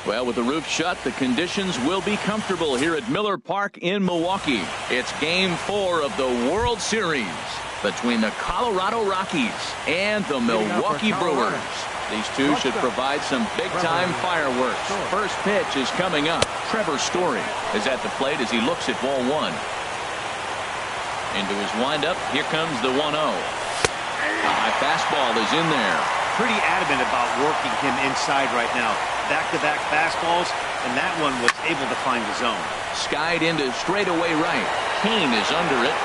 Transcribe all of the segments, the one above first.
Well, with the roof shut, the conditions will be comfortable here at Miller Park in Milwaukee. It's Game 4 of the World Series between the Colorado Rockies and the Milwaukee Brewers. These two should provide some big-time fireworks. First pitch is coming up. Trevor Story is at the plate as he looks at ball one. Into his windup, here comes the 1-0. A high fastball is in there. Pretty adamant about working him inside right now. Back-to-back fastballs, and that one was able to find the zone. Skied into straightaway right. Kane is under it.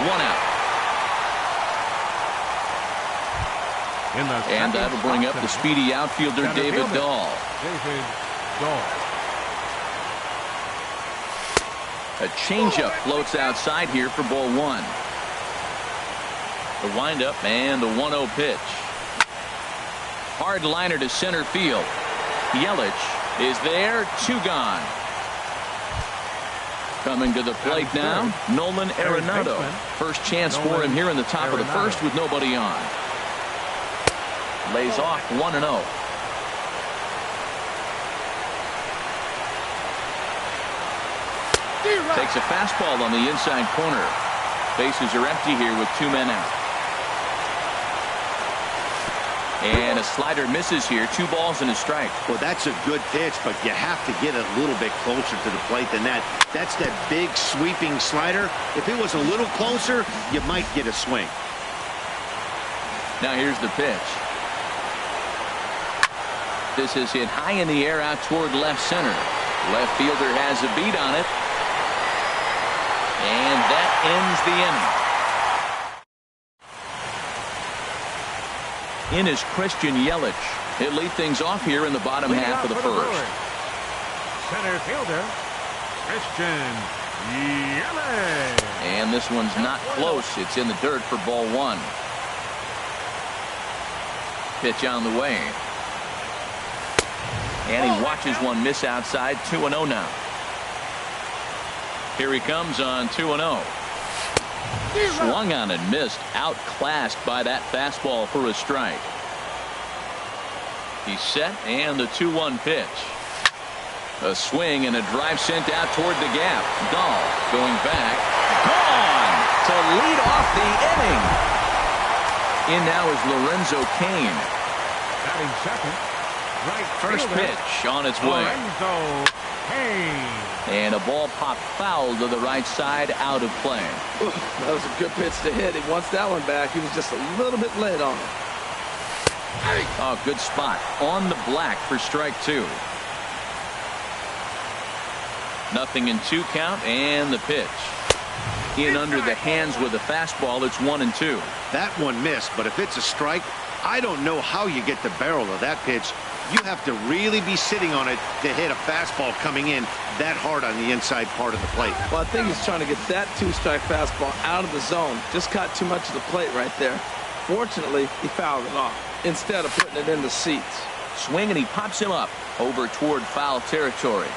1 out. And that'll bring up the speedy outfielder David Dahl. A changeup floats outside here for ball one. The windup and the 1-0 pitch. Hard liner to center field. Yelich is there. 2 gone. Coming to the plate now, Nolan Arenado. First chance for him here in the top of the first with nobody on. Lays off 1-0. Takes a fastball on the inside corner. Bases are empty here with 2 men out. And a slider misses here. 2 balls and a strike. Well, that's a good pitch, but you have to get a little bit closer to the plate than that. That's that big sweeping slider. If it was a little closer, you might get a swing. Now here's the pitch. This is hit high in the air out toward left center. Left fielder has a beat on it. And that ends the inning. In is Christian Yelich. He'll lead things off here in the bottom half of the first. Center fielder, Christian Yelich. And this one's not close. It's in the dirt for ball one. Pitch on the way. And he watches one miss outside. 2-0 now. Here he comes on 2-0. Swung on and missed. Outclassed by that fastball for a strike. He's set, and the 2-1 pitch. A swing and a drive sent out toward the gap. Dahl going back. Gone to lead off the inning. In now is Lorenzo Cain. Batting second. Right First pitch on its way. Lorenzo Cain. And a ball popped foul to the right side, out of play. Ooh, that was a good pitch to hit. He wants that one back. He was just a little bit late on it. Oh, good spot on the black for strike 2. Nothing in 2 count, and the pitch. In under the hands with a fastball. It's 1-2. That one missed, but if it's a strike, I don't know how you get the barrel of that pitch. You have to really be sitting on it to hit a fastball coming in that hard on the inside part of the plate. Well, I think he's trying to get that 2-strike fastball out of the zone. Just caught too much of the plate right there. Fortunately, he fouled it off instead of putting it in the seats. Swing, and he pops him up over toward foul territory.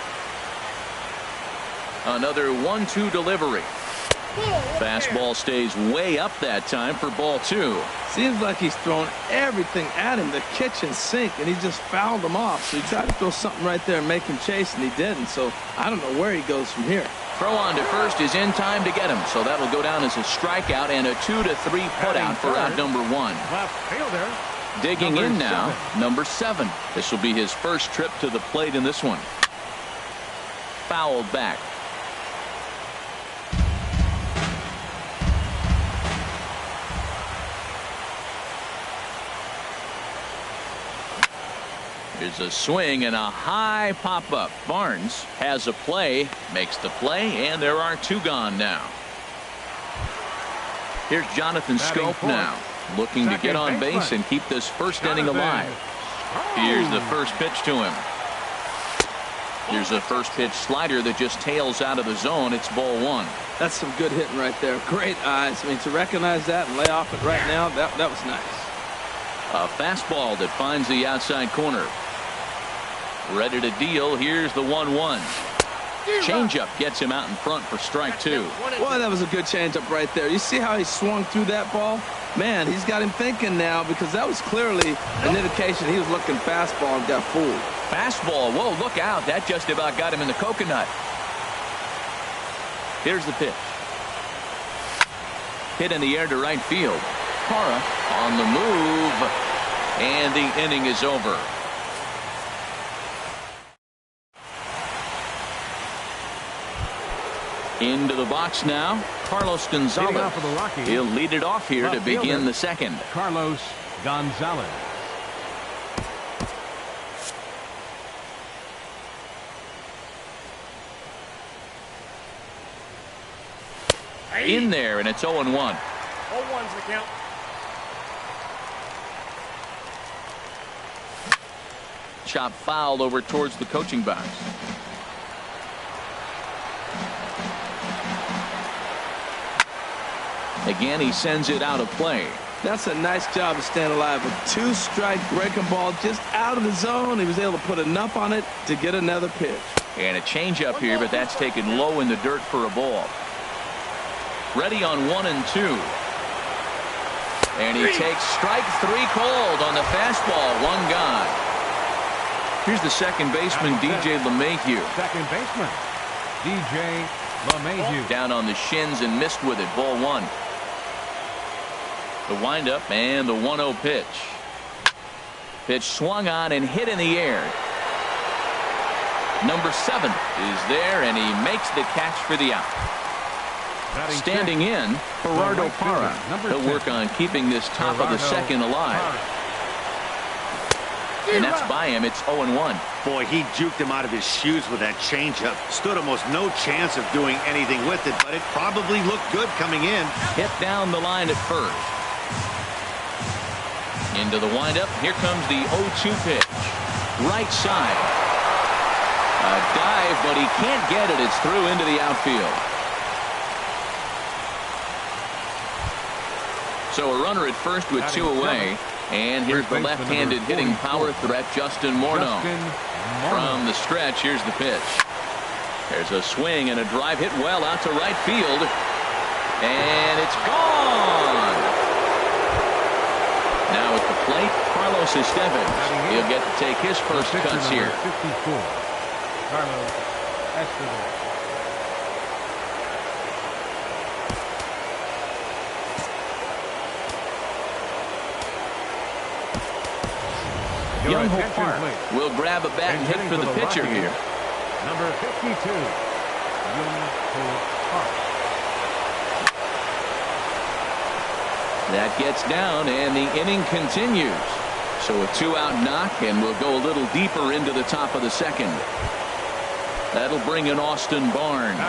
Another 1-2 delivery. Fastball stays way up that time for ball 2. Seems like he's thrown everything at him, the kitchen sink, and he just fouled him off. So he tried to throw something right there and make him chase, and he didn't. So I don't know where he goes from here. Throw on to first is in time to get him. So that'll go down as a strikeout and a 2-3 putout for out number 1. Left fielder. Digging in now, number 7. This will be his first trip to the plate in this one. Fouled back. There's a swing and a high pop-up. Barnes has a play, makes the play, and there are 2 gone now. Here's Jonathan Scope now, looking to get on base and keep this first inning alive. Here's the first pitch to him. Here's a first pitch slider that just tails out of the zone. It's ball 1. That's some good hitting right there. Great eyes. I mean, to recognize that and lay off it right now, that was nice. A fastball that finds the outside corner. Ready to deal. Here's the 1-1. Changeup gets him out in front for strike two. Boy, that was a good changeup right there. You see how he swung through that ball? Man, he's got him thinking now, because that was clearly an indication he was looking fastball and got fooled. Fastball. Whoa, look out. That just about got him in the coconut. Here's the pitch. Hit in the air to right field. Parra on the move. And the inning is over. Into the box now, Carlos Gonzalez. For the Rockies, he'll lead it off here to begin the second. Carlos Gonzalez. In there, and it's 0-1. 0-1's the count. Chop foul over towards the coaching box. Again, he sends it out of play. That's a nice job of staying alive. A two-strike breaking ball just out of the zone. He was able to put enough on it to get another pitch. And a changeup here, but that's taken low in the dirt for a ball. Ready on 1 and 2. And he takes strike three cold on the fastball. One gone. Here's the second baseman, DJ LeMahieu. Second baseman, DJ LeMahieu. Down on the shins and missed with it. Ball one. The windup and the 1-0 pitch. Pitch swung on and hit in the air. Number 7 is there, and he makes the catch for the out. Standing in, Gerardo Parra. He'll work on keeping this top of the second alive. And that's by him. It's 0-1. Boy, he juked him out of his shoes with that changeup. Stood almost no chance of doing anything with it, but it probably looked good coming in. Hit down the line at first. Into the windup. Here comes the 0-2 pitch. Right side. A dive, but he can't get it. It's through into the outfield. So a runner at first with 2 away. And here's the left-handed hitting power threat, Justin Morneau. From the stretch, here's the pitch. There's a swing and a drive hit well out to right field. And it's gone. Now at the plate, Carlos Estevez. He'll get to take his first cuts here. 54. Carlos Estevez. Young Ho Park will grab a bat and hit for the pitcher here. Number 52, Young Ho Park. That gets down, and the inning continues. So a 2-out knock, and we'll go a little deeper into the top of the second. That'll bring in Austin Barnes.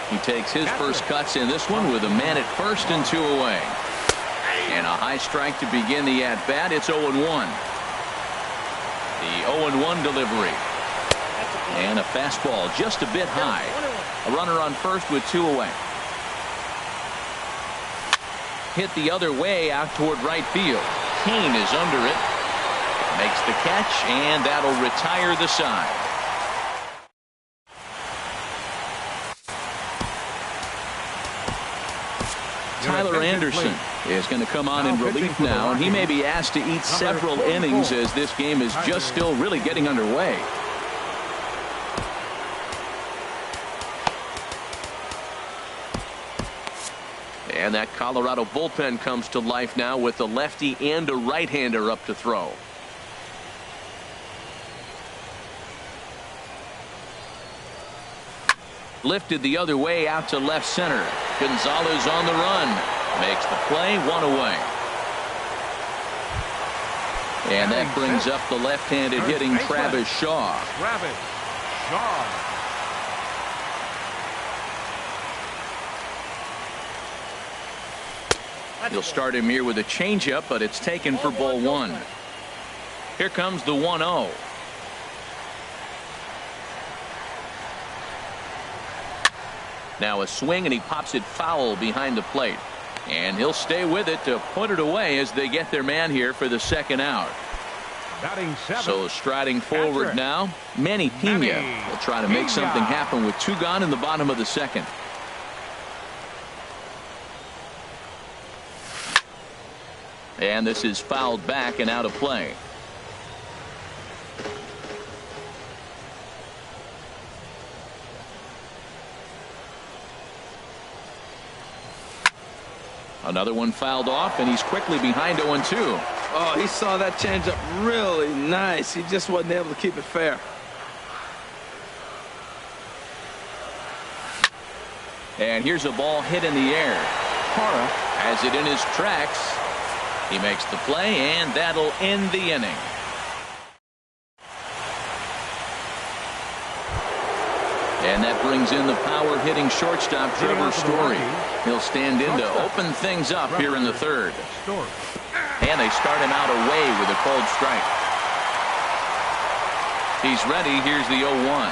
He takes his first cuts in this one with a man at first and 2 away. And a high strike to begin the at-bat. It's 0-1. The 0-1 delivery. And a fastball just a bit high. A runner on first with 2 away. Hit the other way out toward right field. Kane is under it. Makes the catch, and that'll retire the side. Tyler Anderson is going to come on in relief now, and he may be asked to eat several innings as this game is just still really getting underway. And that Colorado bullpen comes to life now with a lefty and a right-hander up to throw. Lifted the other way out to left center. Gonzalez on the run. Makes the play, 1 away. And that brings up the left-handed hitting Travis Shaw. Travis Shaw. He'll start him here with a changeup, but it's taken for ball 1. Here comes the 1-0. Now a swing, and he pops it foul behind the plate. And he'll stay with it to put it away as they get their man here for the second out. Batting 7. So striding forward now, Manny Pena will try to make something happen with 2 gone in the bottom of the second. And this is fouled back and out of play. Another one fouled off, and he's quickly behind 0-2. Oh, he saw that changeup really nice. He just wasn't able to keep it fair. And here's a ball hit in the air. Parra has it in his tracks. He makes the play, and that'll end the inning. And that brings in the power-hitting shortstop, Trevor Story. He'll stand in to open things up here in the third. And they start him out away with a cold strike. He's ready. Here's the 0-1.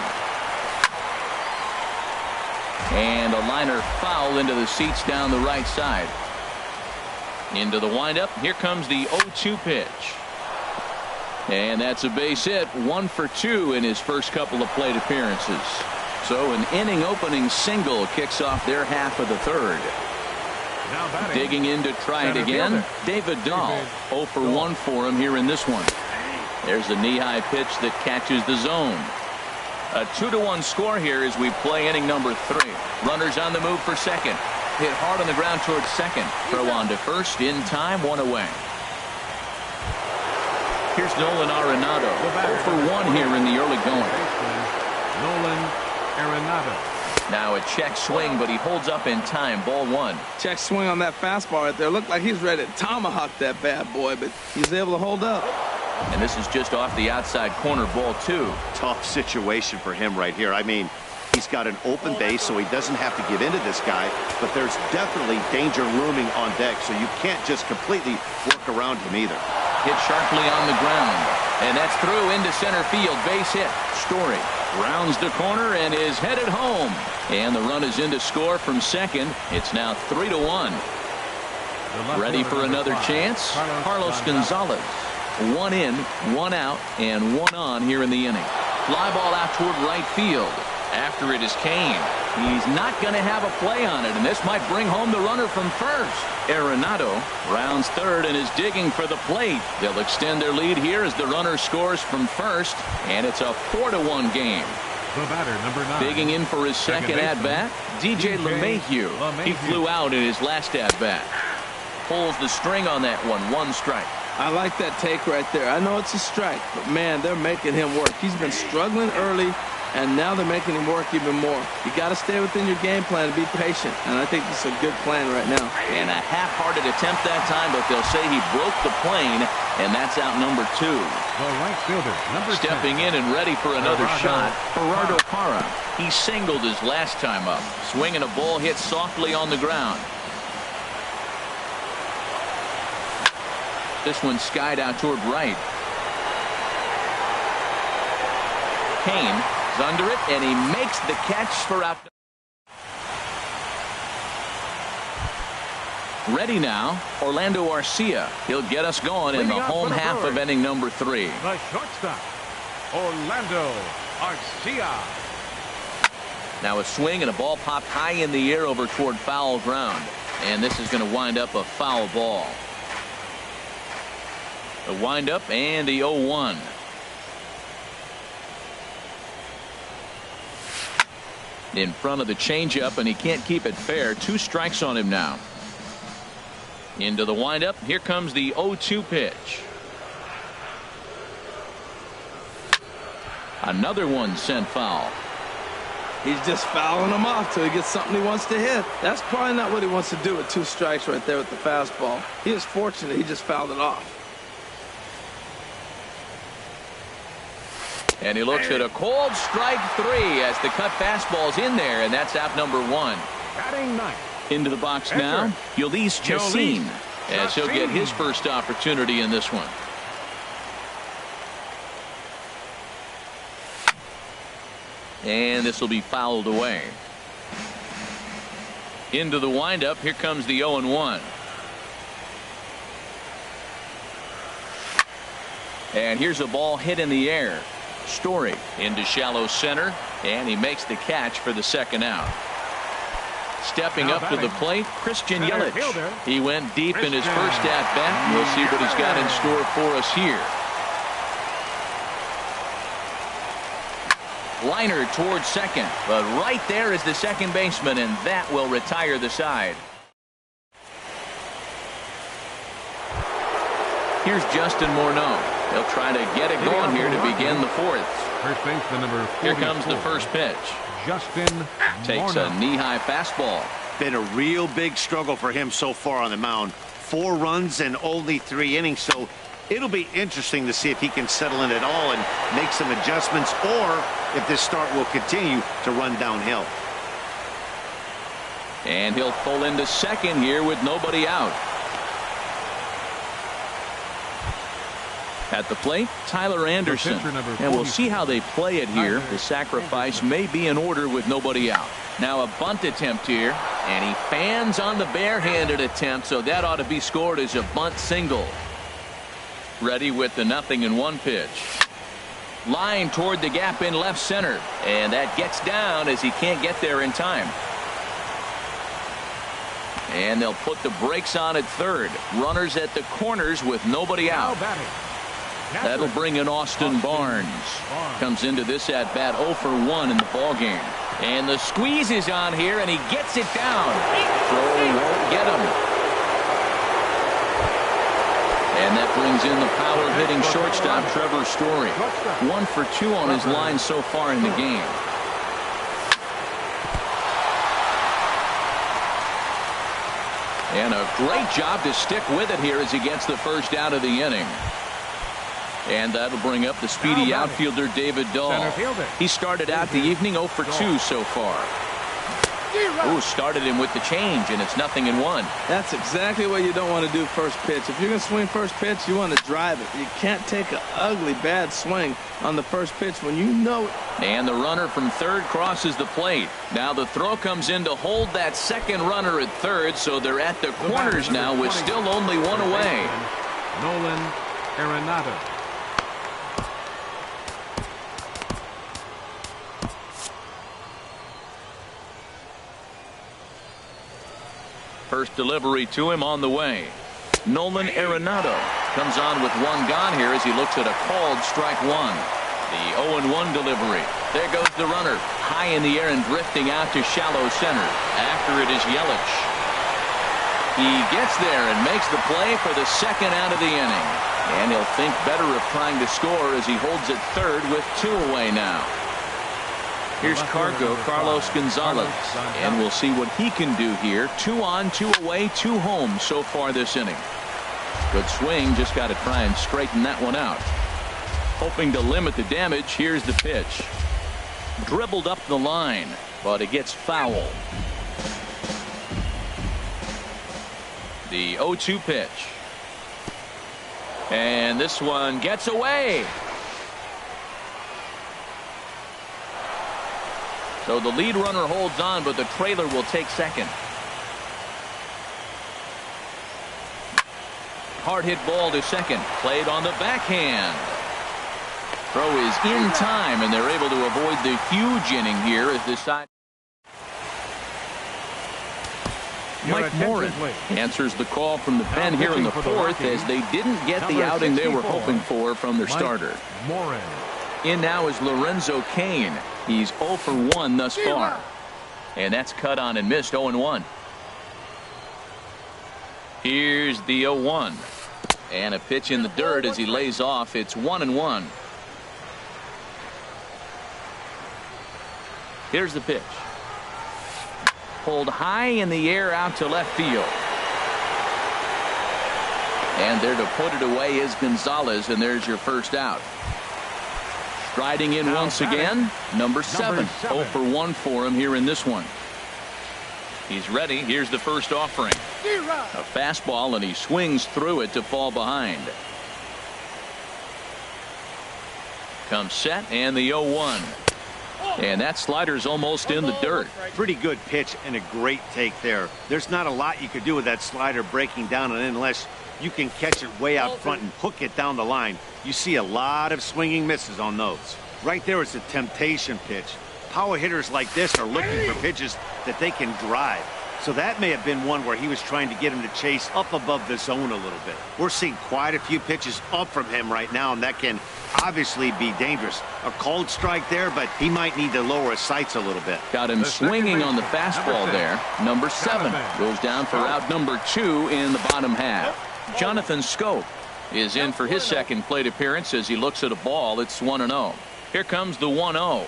And a liner foul into the seats down the right side. Into the windup. Here comes the 0-2 pitch. And that's a base hit. 1 for 2 in his first couple of plate appearances. So an inning opening single kicks off their half of the third. Digging in to try it again, David Dahl. 0 for 1 for him here in this one. There's a knee-high pitch that catches the zone. A 2-1 score here as we play inning number 3. Runners on the move for second. Hit hard on the ground towards second. Throw on to first in time, 1 away. Here's Nolan Arenado. 0 for 1 here in the early going. Nolan Arenado. Now a check swing, but he holds up in time. Ball 1. Check swing on that fastball right there. Looked like he's ready to tomahawk that bad boy, but he's able to hold up. And this is just off the outside corner. Ball 2. Tough situation for him right here. I mean, he's got an open base, so he doesn't have to give in to this guy, but there's definitely danger looming on deck, so you can't just completely work around him either. Hit sharply on the ground, and that's through into center field. Base hit. Story rounds the corner and is headed home, and the run is in to score from second. It's now 3-1. Ready for another chance? Carlos Gonzalez. 1 in, 1 out, and 1 on here in the inning. Fly ball out toward right field. After it is Kane. He's not going to have a play on it, and this might bring home the runner from first. Arenado rounds third and is digging for the plate. They'll extend their lead here as the runner scores from first, and it's a 4-1 game. The batter, number 9. Digging in for his second at-bat, DJ LeMahieu. He flew out in his last at-bat. Pulls the string on that one. 1 strike. I like that take right there. I know it's a strike, but man, they're making him work. He's been struggling early, and now they're making him work even more. You got to stay within your game plan and be patient, and I think this is a good plan right now. And a half-hearted attempt that time, but they'll say he broke the plane, and that's out number 2. The right fielder, number 10. Stepping in and ready for another shot, Gerardo Parra. He singled his last time up, swinging a ball hit softly on the ground. This one skied out toward right. Kane is under it, and he makes the catch for out. Ready now, Orlando Arcia. He'll get us going in the home half of inning number 3. The shortstop, Orlando Arcia. Now a swing and a ball popped high in the air over toward foul ground. And this is going to wind up a foul ball. The windup and the 0-1. In front of the changeup, and he can't keep it fair. 2 strikes on him now. Into the windup. Here comes the 0-2 pitch. Another one sent foul. He's just fouling them off till he gets something he wants to hit. That's probably not what he wants to do with 2 strikes right there with the fastball. He is fortunate he just fouled it off. And he looks at a cold strike 3 as the cut fastball's in there, and that's out number 1. Batting 9. Into the box now, Yolis Chacin, as he'll get his first opportunity in this one. And this will be fouled away. Into the windup, here comes the 0-1. And here's a ball hit in the air. Story into shallow center, and he makes the catch for the second out. Stepping up to the plate, Christian Yelich. He went deep in his first at-bat. We'll see what he's got in store for us here. Liner towards second, but right there is the second baseman, and that will retire the side. Here's Justin Morneau. He'll try to get it going here to begin the fourth. First baseman number 44. Here comes the first pitch. Justin takes a knee-high fastball. Been a real big struggle for him so far on the mound. 4 runs in only 3 innings, so it'll be interesting to see if he can settle in at all and make some adjustments, or if this start will continue to run downhill. And he'll pull into second here with nobody out. At the plate, Tyler Anderson. And we'll see how they play it here. The sacrifice may be in order with nobody out. Now a bunt attempt here, and he fans on the barehanded attempt, so that ought to be scored as a bunt single. Ready with the 0-1 pitch. Line toward the gap in left center, and that gets down as he can't get there in time. And they'll put the brakes on at third. Runners at the corners with nobody out. That'll bring in Austin Barnes. Comes into this at bat 0 for 1 in the ball game. And the squeeze is on here, and he gets it down. Throw won't get him. And that brings in the power hitting shortstop Trevor Story. 1 for 2 on his line so far in the game. And a great job to stick with it here as he gets the first out of the inning. And that'll bring up the speedy outfielder David Dahl. He started out the evening 0 for 2 so far. Ooh, started him with the change, and it's 0-1. That's exactly what you don't want to do first pitch. If you're going to swing first pitch, you want to drive it. You can't take an ugly, bad swing on the first pitch when you know it. And the runner from third crosses the plate. Now the throw comes in to hold that second runner at third, so they're at the corners now with still only 1 away. Nolan Arenado. First delivery to him on the way. Nolan Arenado comes on with 1 gone here as he looks at a called strike 1. The 0-1 delivery. There goes the runner. High in the air and drifting out to shallow center. After it is Yelich. He gets there and makes the play for the second out of the inning. And he'll think better of trying to score as he holds it third with 2 away now. Here's Carlos Gonzalez, and we'll see what he can do here. 2 on, 2 away, 2 home so far this inning. Good swing, just got to try and straighten that one out. Hoping to limit the damage, here's the pitch. Dribbled up the line, but it gets foul. The 0-2 pitch. And this one gets away. So the lead runner holds on, but the trailer will take second. Hard hit ball to second. Played on the backhand. Throw is in time, and they're able to avoid the huge inning here as this side. Mike Morin answers the call from the pen here in the fourth as they didn't get the outing they were hoping for from their starter. In now is Lorenzo Cain. He's 0 for 1 thus far. And that's cut on and missed 0-1. Here's the 0-1. And a pitch in the dirt as he lays off. It's 1-1. Here's the pitch. Pulled high in the air out to left field. And there to put it away is Gonzalez, and there's your first out. Striding in once again, number 7. 0 for 1 for him here in this one. He's ready. Here's the first offering. A fastball, and he swings through it to fall behind. Comes set, and the 0-1. And that slider's almost in the dirt. Pretty good pitch and a great take there. There's not a lot you could do with that slider breaking down, and unless you can catch it way out front and hook it down the line. You see a lot of swinging misses on those. Right there is a temptation pitch. Power hitters like this are looking for pitches that they can drive. So that may have been one where he was trying to get him to chase up above the zone a little bit. We're seeing quite a few pitches up from him right now, and that can obviously be dangerous. A cold strike there, but he might need to lower his sights a little bit. Got him swinging on the fastball there. Number 7 goes down for out number 2 in the bottom half. Jonathan Scope is in for his second plate appearance as he looks at a ball. It's 1-0. Here comes the 1-0.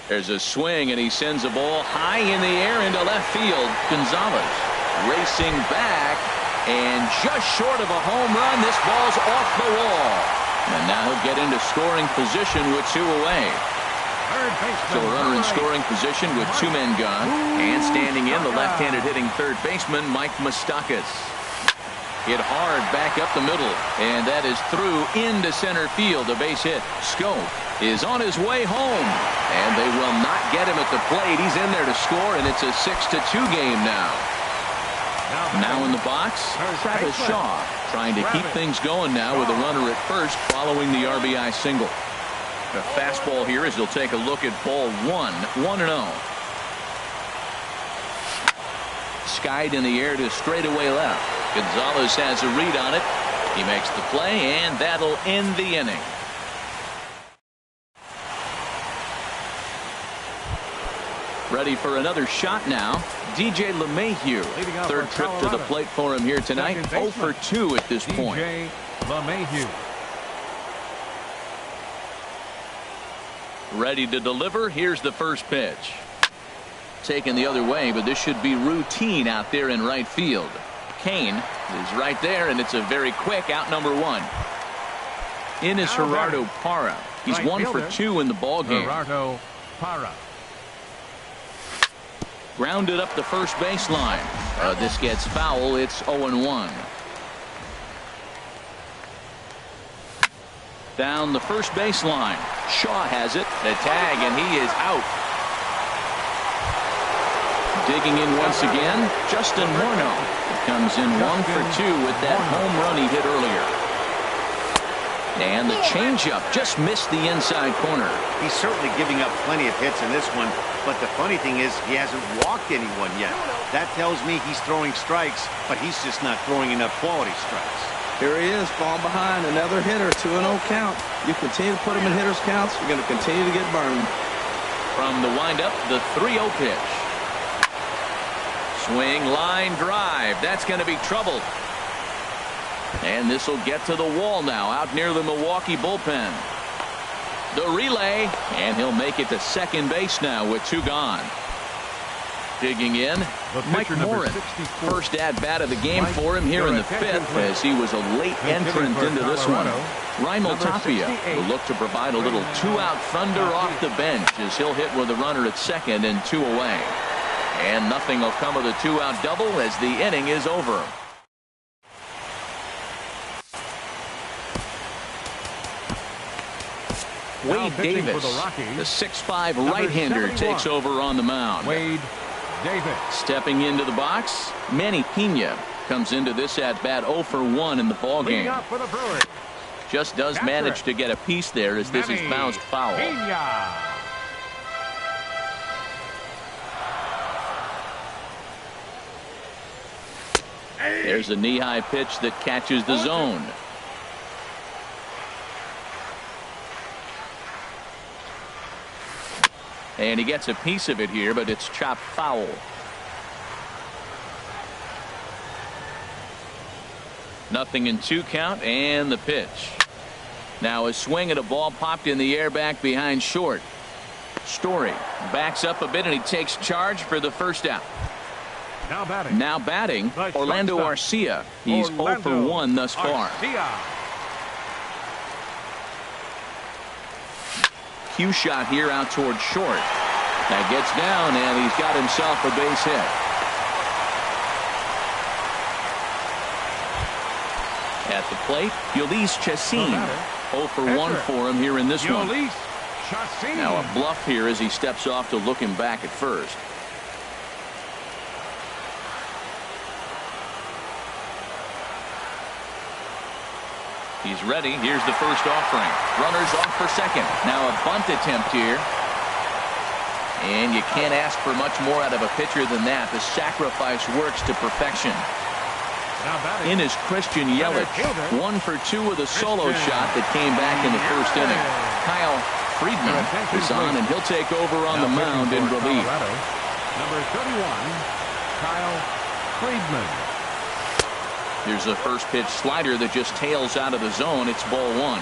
There's a swing, and he sends a ball high in the air into left field. Gonzalez racing back, and just short of a home run. This ball's off the wall. And now he'll get into scoring position with 2 away. So a runner in scoring position with 2 men gone. And standing in, the left-handed hitting third baseman, Mike Moustakas. Hit hard back up the middle, and that is through into center field. A base hit. Scope is on his way home, and they will not get him at the plate. He's in there to score, and it's a 6-2 game now. Now in the box, Travis Shaw trying to keep things going now with a runner at first following the RBI single. The fastball here as he'll take a look at ball 1, 1-0. Skied in the air to straightaway left. Gonzalez has a read on it. He makes the play, and that'll end the inning. Ready for another shot now. DJ LeMahieu. Third trip to the plate for him here tonight. 0 for 2 at this point. DJ LeMahieu. Ready to deliver. Here's the first pitch. Taken the other way, but this should be routine out there in right field. Kane is right there, and it's a very quick out number 1. In is Gerardo Parra. He's right 1 for 2 in the ball game. Gerardo Parra. Grounded up the first baseline. This gets foul. It's 0-1. Down the first baseline. Shaw has it. The tag, and he is out. Digging in once again, Justin Morneau. Comes in 1 for 2 with that home run he hit earlier. And the changeup just missed the inside corner. He's certainly giving up plenty of hits in this one, but the funny thing is he hasn't walked anyone yet. That tells me he's throwing strikes, but he's just not throwing enough quality strikes. Here he is, falling behind, another hitter, 2-0 count. You continue to put him in hitters counts, you're going to continue to get burned. From the windup, the 3-0 pitch. Swing, line drive. That's going to be trouble. And this will get to the wall now out near the Milwaukee bullpen. The relay, and he'll make it to second base now with 2 gone. Digging in, Mike Morin. First at bat of the game for him here in the 5th as he was a late entrant into this one. Raimel Tapia will look to provide a little 2-out thunder off the bench as he'll hit with a runner at second and 2 away. And nothing will come of the 2-out double as the inning is over. Wade Davis, the 6'5" right-hander, takes over on the mound. Wade Davis. Stepping into the box, Manny Pena comes into this at-bat 0 for 1 in the ballgame. Just does manage to get a piece there as this is bounced foul. There's a knee-high pitch that catches the zone. And he gets a piece of it here, but it's chopped foul. Nothing in 2 count, and the pitch. Now a swing at a ball popped in the air back behind short. Story backs up a bit, and he takes charge for the first out. Now batting, Orlando Arcia. He's 0 for 1 thus far. Cue shot here out towards short. That gets down, and he's got himself a base hit. At the plate, Ulysses Chassin. 0 for 1 for him here in this one. Now a bluff here as he steps off to look him back at first. He's ready. Here's the first offering. Runners off for second. Now a bunt attempt here. And you can't ask for much more out of a pitcher than that. The sacrifice works to perfection. In is Christian Yelich. 1 for 2 with a solo shot that came back in the first inning. Kyle Friedman is on, and he'll take over on the mound in relief. Number 31, Kyle Friedman. Here's a first pitch slider that just tails out of the zone. It's ball 1.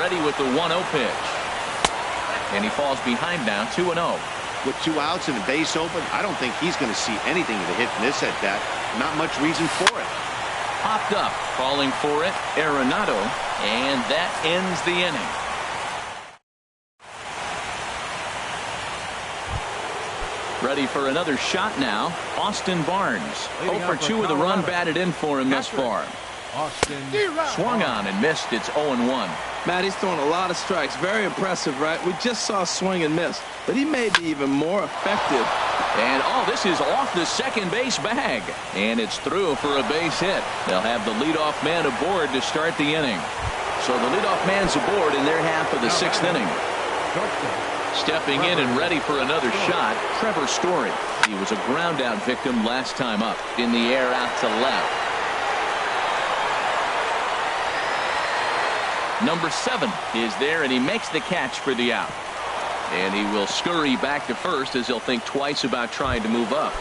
Ready with the 1-0 pitch. And he falls behind now, 2-0. With 2 outs and a base open, I don't think he's going to see anything to hit in this at bat. Not much reason for it. Popped up, calling for it, Arenado, and that ends the inning. Ready for another shot now, Austin Barnes. 0 for 2 with a run batted in for him thus far. Austin Swung on and missed. It's 0-1. Matt, he's throwing a lot of strikes. Very impressive, right? We just saw a swing and miss, but he may be even more effective. And this is off the second base bag, and it's through for a base hit. They'll have the leadoff man aboard to start the inning. So the leadoff man's aboard in their half of the 6th inning. Stepping in and ready for another shot, Trevor Story. He was a ground out victim last time up. In the air out to left. Number 7 is there, and he makes the catch for the out. And he will scurry back to first as he'll think twice about trying to move up.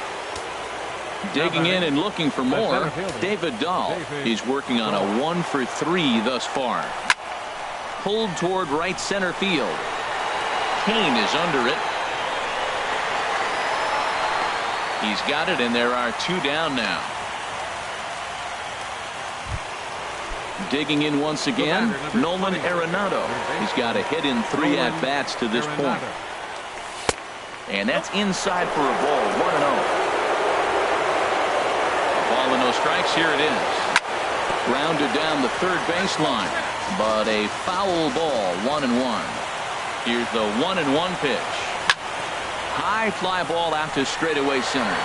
Digging in and looking for more, David Dahl. He's working on a 1 for 3 thus far. Pulled toward right center field. Kane is under it. He's got it, and there are 2 down now. Digging in once again, Nolan Arenado. He's got a hit in 3 at-bats to this point. And that's inside for a ball, 1-0. Ball and no strikes, here it is. Grounded down the third baseline, but a foul ball, 1-1. Here's the 1-1 pitch. High fly ball out to straightaway center.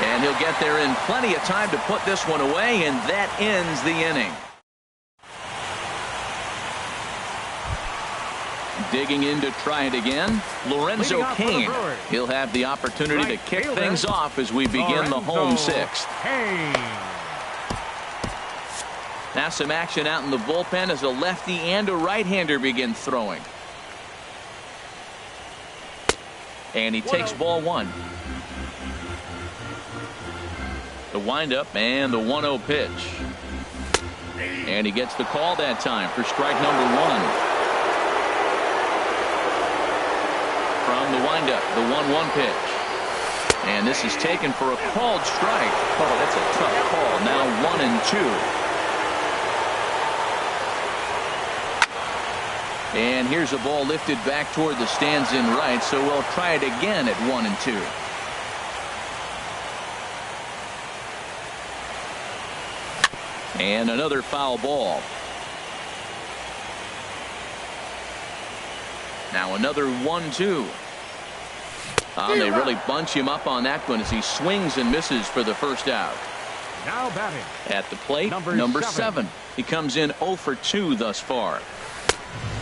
And he'll get there in plenty of time to put this one away, and that ends the inning. Digging in to try it again, Lorenzo Cain. He'll have the opportunity to kick things off as we begin the home 6th. Now some action out in the bullpen as a lefty and a right-hander begin throwing. And he takes ball 1. The windup and the 1-0 pitch. And he gets the call that time for strike number 1. From the windup, the 1-1 pitch. And this is taken for a called strike. Oh, that's a tough call. Now 1-2. And here's a ball lifted back toward the stands in right, so we'll try it again at 1-2. And another foul ball. Now another 1-2. They really bunch him up on that one as he swings and misses for the first out. Now batting. At the plate, number 7. He comes in 0 for 2 thus far.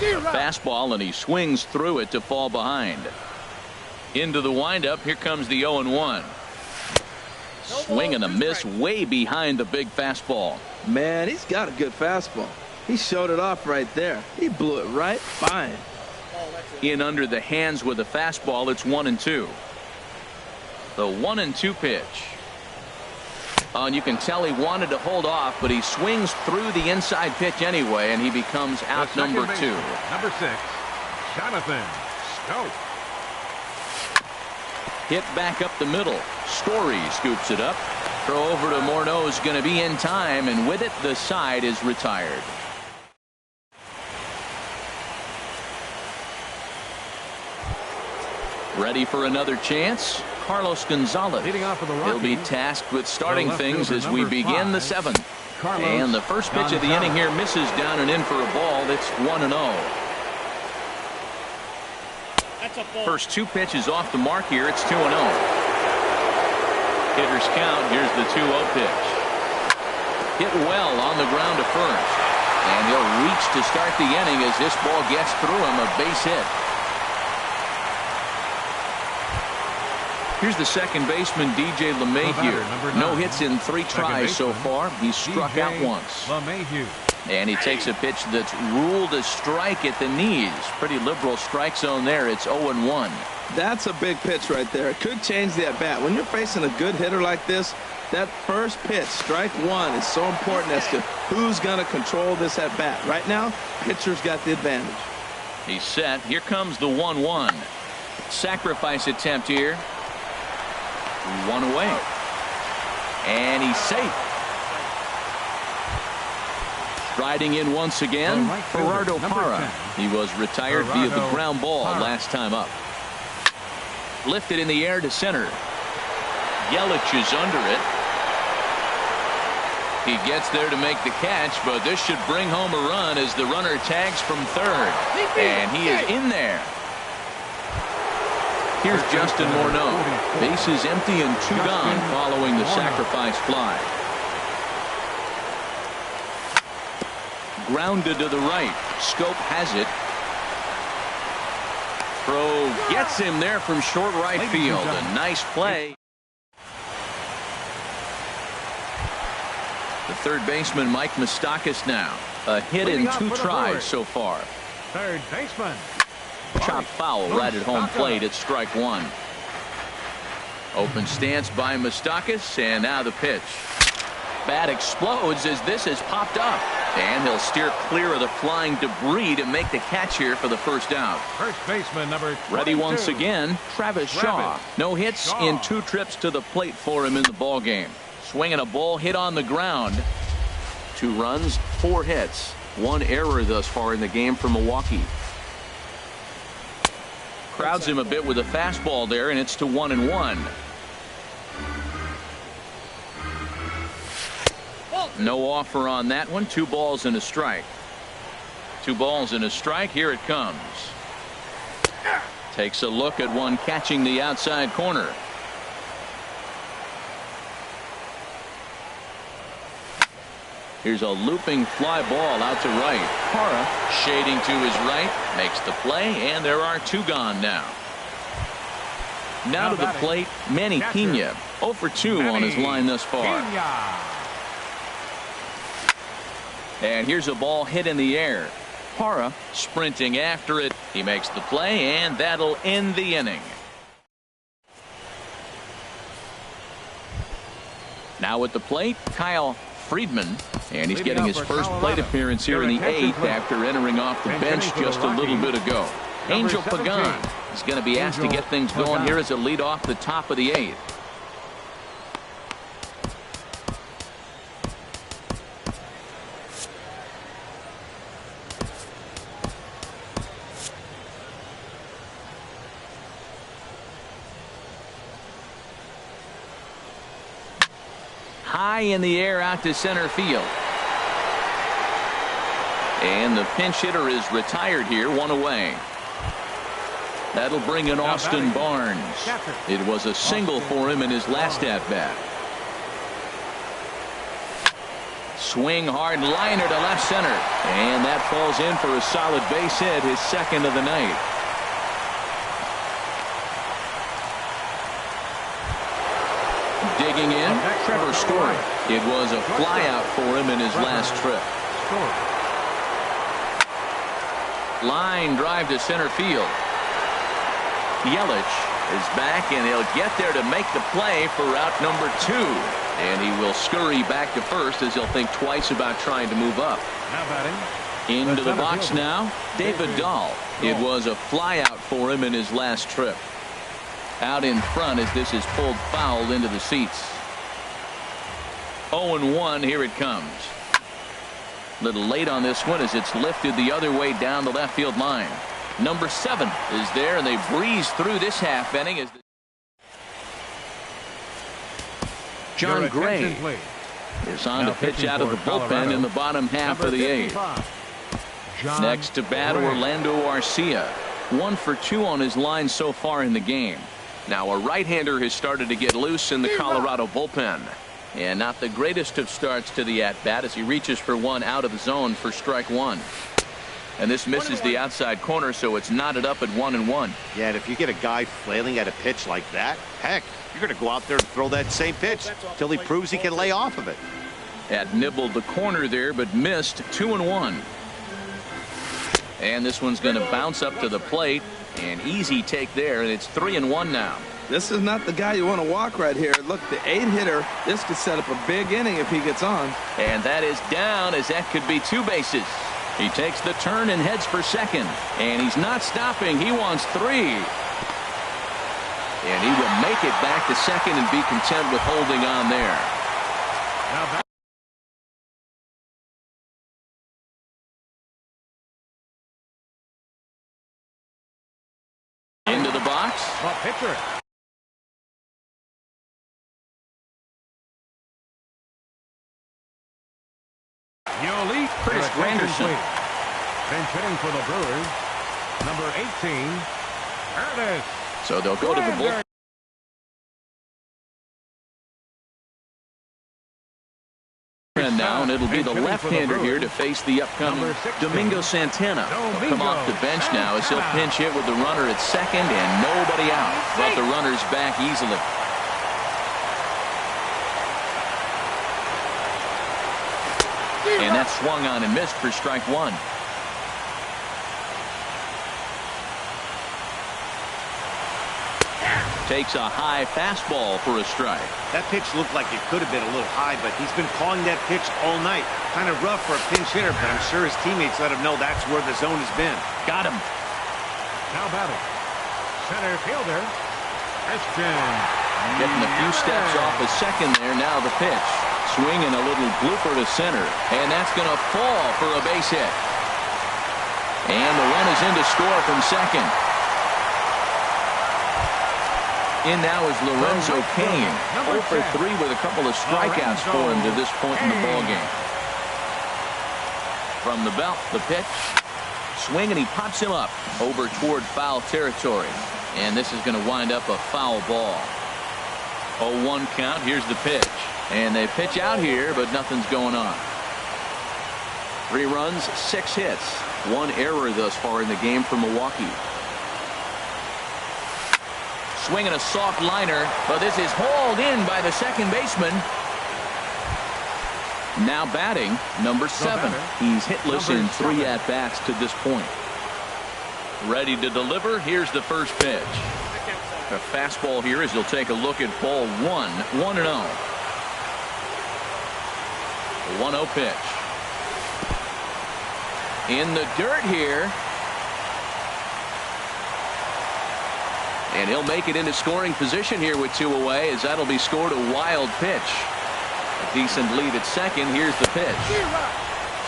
A fastball, and he swings through it to fall behind. Into the windup, here comes the 0-1. Swing and a miss way behind the big fastball. Man, he's got a good fastball. He showed it off right there. He blew it right fine. In under the hands with a fastball, it's 1-2. The 1-2 pitch. And you can tell he wanted to hold off, but he swings through the inside pitch anyway, and he becomes out number 2. Number 6, Jonathan Schoop. Hit back up the middle. Story scoops it up. Throw over to Morneau is going to be in time, and with it, the side is retired. Ready for another chance? Carlos Gonzalez. Leading off for the Rockies, he'll be tasked with starting things as we begin the 7th. Carlos And the first pitch of the inning here misses down and in for a ball. That's 1-0. That's a ball. First 2 pitches off the mark here. It's 2-0. Hitter's count. Here's the 2-0 pitch. Hit well on the ground to first. And he'll reach to start the inning as this ball gets through him, a base hit. Here's the second baseman, DJ LeMahieu. No hits in 3 tries so far. He's struck out once. And he takes a pitch that's ruled a strike at the knees. Pretty liberal strike zone there. It's 0-1. That's a big pitch right there. It could change the at-bat. When you're facing a good hitter like this, that first pitch, strike one, is so important as to who's going to control this at-bat. Right now, pitcher's got the advantage. He's set. Here comes the 1-1. Sacrifice attempt here. 1 away. And he's safe. Striding in once again, Gerardo Parra. He was retired via the ground ball last time up. Lifted in the air to center. Yelich is under it. He gets there to make the catch, but this should bring home a run as the runner tags from third. And he is in there. Here's Justin Morneau. Bases empty and 2 gone following the sacrifice fly. Grounded to the right. Scope has it. Throw gets him there from short right field. A nice play. The third baseman, Mike Moustakas, now. A hit in 2 tries so far. Third baseman. Chop foul right at home plate at strike 1. Open stance by Moustakas, and now the pitch. Bat explodes as this has popped up. And he'll steer clear of the flying debris to make the catch here for the first out. First baseman number 22. Ready once again, Travis Shaw. No hits in 2 trips to the plate for him in the ball game. Swinging a ball hit on the ground. 2 runs, 4 hits. 1 error thus far in the game for Milwaukee. Crowds him a bit with a fastball there, and it's to 1-1. No offer on that one. 2 balls and a strike. 2 balls and a strike. Here it comes. Takes a look at one catching the outside corner. Here's a looping fly ball out to right. Parra shading to his right, makes the play, and there are 2 gone now. Now to the plate, Manny Pena. 0 for 2 on his line thus far. And here's a ball hit in the air. Parra sprinting after it. He makes the play, and that'll end the inning. Now at the plate, Kyle Friedman, and he's getting his first plate appearance here in the 8th after entering off the bench just a little bit ago. Angel Pagan is going to be asked to get things going here as a lead off the top of the 8th. High in the air out to center field. And the pinch hitter is retired here, 1 away. That'll bring in Austin Barnes. It was a single for him in his last at-bat. Swing hard liner to left center. And that falls in for a solid base hit, his 2nd of the night. Digging in, Trevor Story. It was a flyout for him in his last trip. Line drive to center field. Yelich is back, and he'll get there to make the play for route number 2. And he will scurry back to first as he'll think twice about trying to move up. Into the box now, David Dahl. It was a flyout for him in his last trip. Out in front as this is pulled foul into the seats. 0-1, here it comes. Little late on this one as it's lifted the other way down the left field line. Number 7 is there, and they breeze through this half inning as John Gray is on to pitch out of the bullpen in the bottom half of the 8th. Next to bat, Orlando Arcia. 1 for 2 on his line so far in the game. Now a right-hander has started to get loose in the Colorado bullpen. And not the greatest of starts to the at-bat as he reaches for one out of the zone for strike one. And this misses the outside corner, so it's knotted up at 1-1. Yeah, and if you get a guy flailing at a pitch like that, heck, you're going to go out there and throw that same pitch till he proves he can lay off of it. Had nibbled the corner there, but missed. 2-1. And this one's going to bounce up to the plate. An easy take there, and it's 3-1 now. This is not the guy you want to walk right here. Look, the 8-hitter, this could set up a big inning if he gets on. And that is down, as that could be 2 bases. He takes the turn and heads for second. And he's not stopping. He wants 3. And he will make it back to second and be content with holding on there. Now back. Into the box. The pitcher. Yoli. Curtis Granderson. Bench hitting for the Brewers. Number 18. Curtis. So they'll go to the bullpen. And now, and it'll be the left-hander here to face the upcoming Domingo Santana. He'll come off the bench now as he'll pinch hit with the runner at second and nobody out. But the runner's back easily. And that swung on and missed for strike one. Takes a high fastball for a strike. That pitch looked like it could have been a little high, but he's been calling that pitch all night. Kind of rough for a pinch hitter, but I'm sure his teammates let him know that's where the zone has been. Got him. Now batting. Center fielder. Christian. Getting a few steps off a second there. Now the pitch. Swinging a little blooper to center. And that's going to fall for a base hit. And the run is in to score from second. In now is Lorenzo Cain. 0 for 3 with a couple of strikeouts for him to this point in the ballgame. From the belt, the pitch. Swing, and he pops him up over toward foul territory. And this is going to wind up a foul ball. 0-1 count. Here's the pitch. And they pitch out here, but nothing's going on. 3 runs, 6 hits. 1 error thus far in the game for Milwaukee. Swinging a soft liner, but this is hauled in by the second baseman. Now batting, number 7. He's hitless in 3 at-bats to this point. Ready to deliver. Here's the first pitch. A fastball here as he'll take a look at ball 1. 1-0. 1-0 pitch. In the dirt here. And he'll make it into scoring position here with 2 away, as that'll be scored a wild pitch. A decent lead at second. Here's the pitch.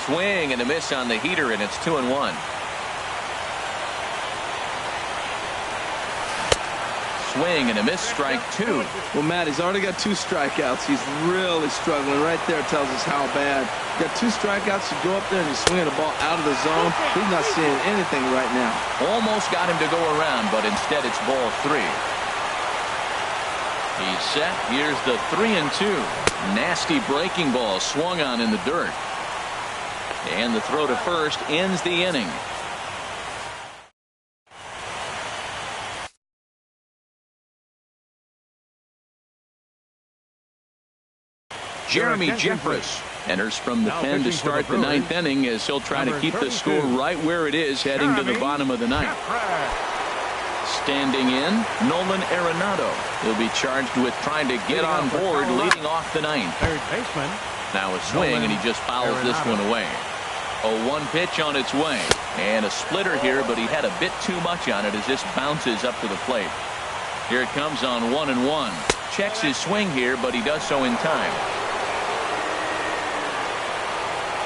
Swing and a miss on the heater, and it's 2-1. Swing and a miss, strike 2. Well, Matt, he's already got 2 strikeouts. He's really struggling. Right there tells us how bad. You got 2 strikeouts. You go up there and you swing the ball out of the zone. He's not seeing anything right now. Almost got him to go around, but instead it's ball 3. He's set. Here's the 3-2. Nasty breaking ball swung on in the dirt. And the throw to first ends the inning. Jeremy Jeffress enters from the pen to start the 9th inning, as he'll try to keep the score right where it is heading to the bottom of the 9th. Standing in, Nolan Arenado. He'll be charged with trying to get on board leading off the 9th. Third baseman. Now a swing, and he just fouls this one away. A 1 pitch on its way. And a splitter here, but he had a bit too much on it as this bounces up to the plate. Here it comes on 1-1. Checks his swing here, but he does so in time.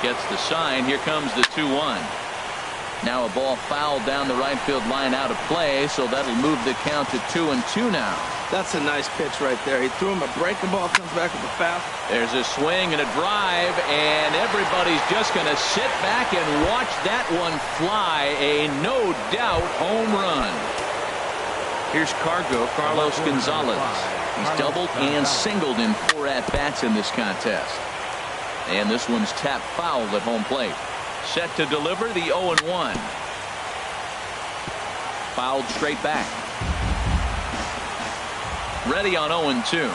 Gets the sign. Here comes the 2-1. Now a ball fouled down the right field line out of play, so that'll move the count to 2-2 now. That's a nice pitch right there. He threw him a breaking ball, comes back with a foul. There's a swing and a drive, and everybody's just going to sit back and watch that one fly. A no-doubt home run. Here's Carlos Gonzalez. He's doubled and singled in 4 at-bats in this contest. And this one's tapped foul at home plate. Set to deliver the 0-1. Fouled straight back. Ready on 0-2.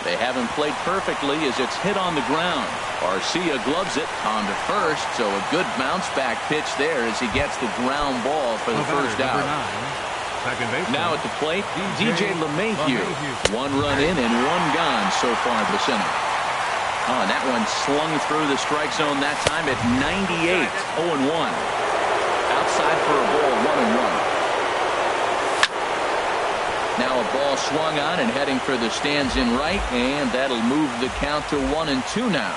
They haven't played perfectly as it's hit on the ground. Garcia gloves it on to first, so a good bounce back pitch there as he gets the ground ball for the first out. Now at the plate, DJ LeMahieu. 1 run in and 1 gone so far to center. Oh, and that one slung through the strike zone that time at 98. 0-1. Outside for a ball, 1-1. Now a ball swung on and heading for the stands in right, and that'll move the count to 1-2 now.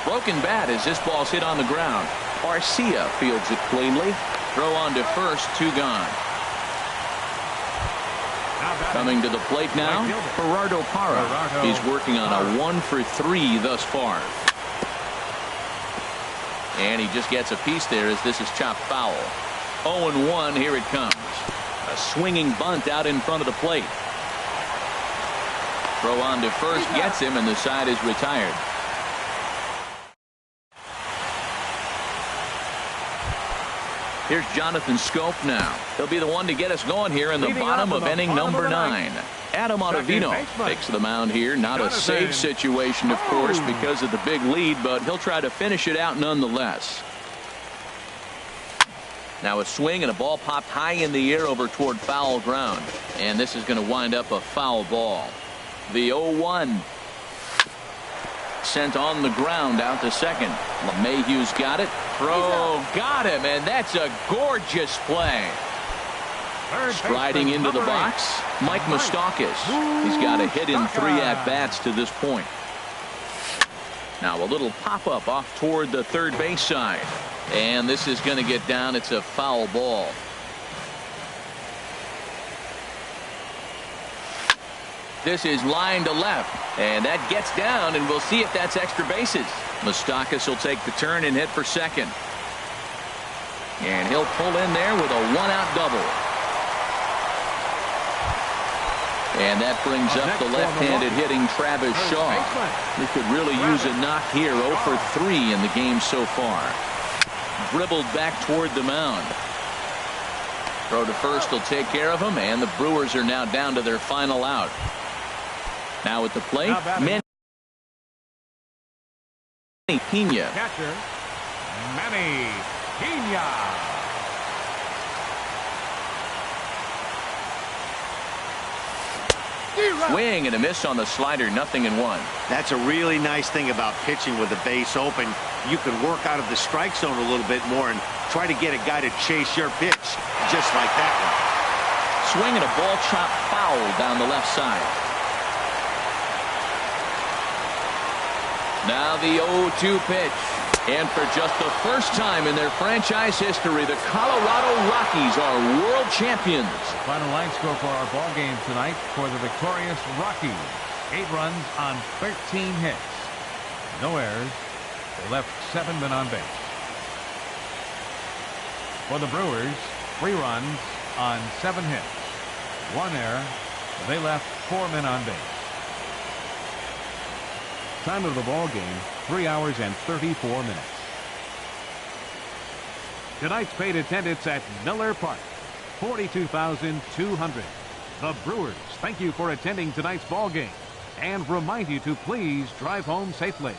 Broken bat as this ball's hit on the ground. Garcia fields it cleanly. Throw on to first, 2 gone. Coming to the plate now, Gerardo Parra. He's working on a 1 for 3 thus far. And he just gets a piece there as this is chopped foul. 0-1, here it comes. A swinging bunt out in front of the plate. Throw on to first gets him, and the side is retired. Here's Jonathan Scope now. He'll be the one to get us going here in the bottom of inning number 9. Adam Ottavino takes the mound here. Not a safe situation, of course, because of the big lead, but he'll try to finish it out nonetheless. Now a swing and a ball popped high in the air over toward foul ground. And this is going to wind up a foul ball. The 0-1. Sent on the ground out to second. LeMahieu's got it. Throw got him, and that's a gorgeous play. Striding into the box, Mike Moustakas. He's got a hit in 3 at-bats to this point. Now a little pop-up off toward the third base side. And this is going to get down. It's a foul ball. This is line to left, and that gets down, and we'll see if that's extra bases. Moustakas will take the turn and hit for second. And he'll pull in there with a 1-out double. And that brings up the left-handed hitting Travis Shaw. He could really use a knock here. 0 for 3 in the game so far. Dribbled back toward the mound. Throw to first will take care of him, and the Brewers are now down to their final out. Now at the plate, Manny Pena. Catcher, Manny Pena. Swing and a miss on the slider, 0-1. That's a really nice thing about pitching with the base open. You can work out of the strike zone a little bit more and try to get a guy to chase your pitch, just like that one. Swing and a ball chopped foul down the left side. Now the 0-2 pitch. And for just the first time in their franchise history, the Colorado Rockies are world champions. Final line score for our ball game tonight for the victorious Rockies. 8 runs on 13 hits. No errors. They left 7 men on base. For the Brewers, 3 runs on 7 hits. 1 error. They left 4 men on base. Time of the ball game, 3 hours and 34 minutes. Tonight's paid attendance at Miller Park, 42,200. The Brewers thank you for attending tonight's ball game and remind you to please drive home safely.